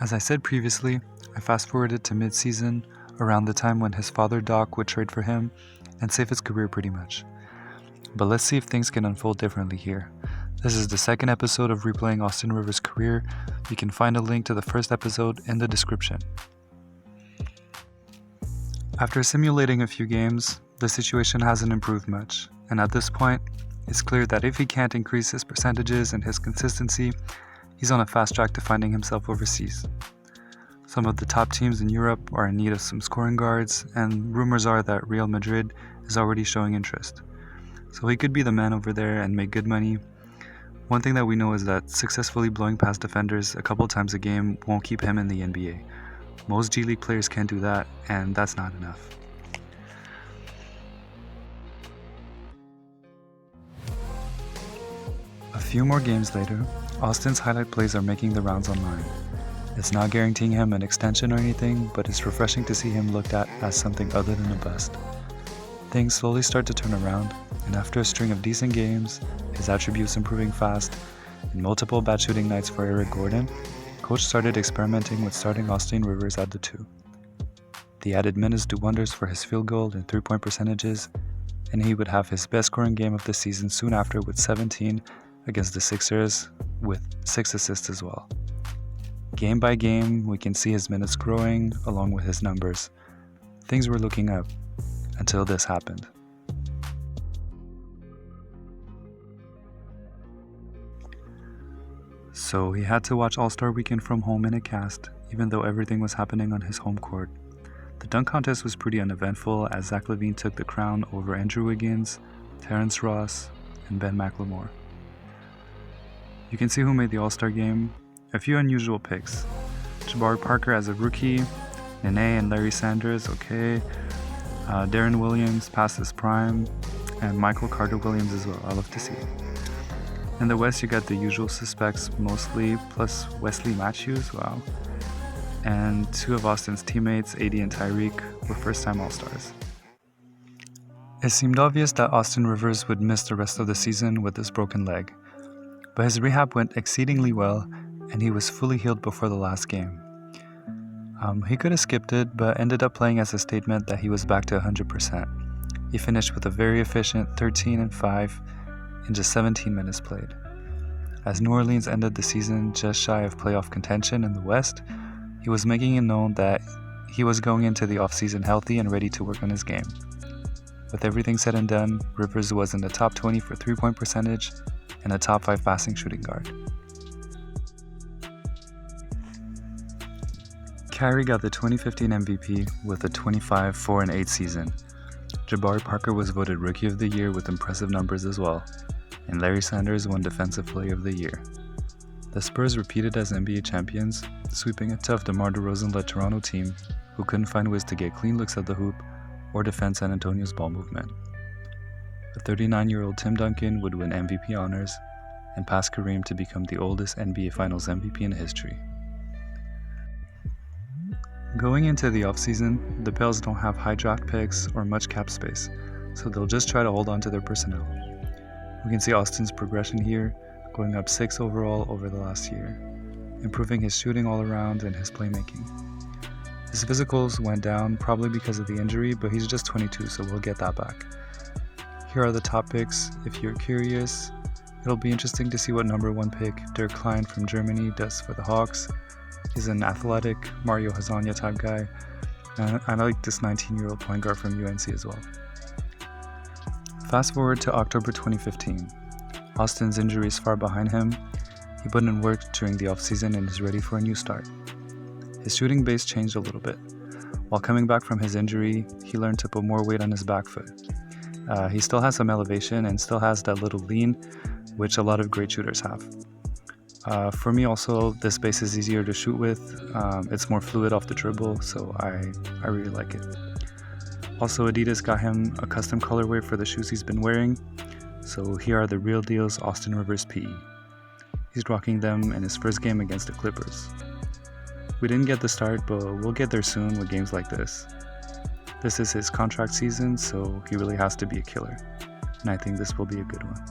As I said previously, I fast forwarded to mid-season, around the time when his father Doc would trade for him and save his career pretty much. But let's see if things can unfold differently here. This is the second episode of replaying Austin Rivers' career. You can find a link to the first episode in the description. After simulating a few games, the situation hasn't improved much, and at this point, it's clear that if he can't increase his percentages and his consistency, he's on a fast track to finding himself overseas. Some of the top teams in Europe are in need of some scoring guards, and rumors are that Real Madrid is already showing interest. So he could be the man over there and make good money. One thing that we know is that successfully blowing past defenders a couple times a game won't keep him in the NBA. Most G League players can't do that, and that's not enough. A few more games later, Austin's highlight plays are making the rounds online. It's not guaranteeing him an extension or anything, but it's refreshing to see him looked at as something other than a bust. Things slowly start to turn around, and after a string of decent games, his attributes improving fast, and multiple bad shooting nights for Eric Gordon, coach started experimenting with starting Austin Rivers at the 2. The added minutes do wonders for his field goal and three-point percentages, and he would have his best scoring game of the season soon after with 17 against the Sixers, with 6 assists as well. Game by game, we can see his minutes growing along with his numbers. Things were looking up until this happened. So he had to watch All-Star Weekend from home in a cast, even though everything was happening on his home court. The dunk contest was pretty uneventful as Zach LaVine took the crown over Andrew Wiggins, Terrence Ross, and Ben McLemore. You can see who made the All-Star game. A few unusual picks. Jabari Parker as a rookie, Nene and Larry Sanders, okay. Darren Williams past his prime, and Michael Carter-Williams as well. I love to see it. In the West, you got the usual suspects mostly, plus Wesley Matthews, wow. And 2 of Austin's teammates, AD and Tyreek, were first-time All-Stars. It seemed obvious that Austin Rivers would miss the rest of the season with his broken leg, but his rehab went exceedingly well, and he was fully healed before the last game. He could have skipped it, but ended up playing as a statement that he was back to 100%. He finished with a very efficient 13-5 in just 17 minutes played. As New Orleans ended the season just shy of playoff contention in the West, he was making it known that he was going into the offseason healthy and ready to work on his game. With everything said and done, Rivers was in the top 20 for three-point percentage and a top 5 passing shooting guard. Kyrie got the 2015 MVP with a 25, 4, and 8 season. Jabari Parker was voted Rookie of the Year with impressive numbers as well, and Larry Sanders won Defensive Player of the Year. The Spurs repeated as NBA champions, sweeping a tough DeMar DeRozan-led Toronto team who couldn't find ways to get clean looks at the hoop or defend San Antonio's ball movement. A 39-year-old Tim Duncan would win MVP honors and pass Kareem to become the oldest NBA Finals MVP in history. Going into the offseason, the Pels don't have high draft picks or much cap space, so they'll just try to hold on to their personnel. We can see Austin's progression here, going up 6 overall over the last year, improving his shooting all around and his playmaking. His physicals went down probably because of the injury, but he's just 22, so we'll get that back. Here are the top picks. If you're curious, it'll be interesting to see what number 1 pick Dirk Klein from Germany does for the Hawks. He's an athletic Mario Hezonja type guy, and I like this 19-year-old point guard from UNC as well. Fast forward to October 2015. Austin's injury is far behind him. He put in work during the offseason and is ready for a new start. His shooting base changed a little bit. While coming back from his injury, he learned to put more weight on his back foot. He still has some elevation and still has that little lean, which a lot of great shooters have. For me also, this base is easier to shoot with. It's more fluid off the dribble, so I really like it. Also, Adidas got him a custom colorway for the shoes he's been wearing, so here are the Real Deal's Austin Rivers PE. He's rocking them in his first game against the Clippers. We didn't get the start, but we'll get there soon with games like this. This is his contract season, so he really has to be a killer, and I think this will be a good one.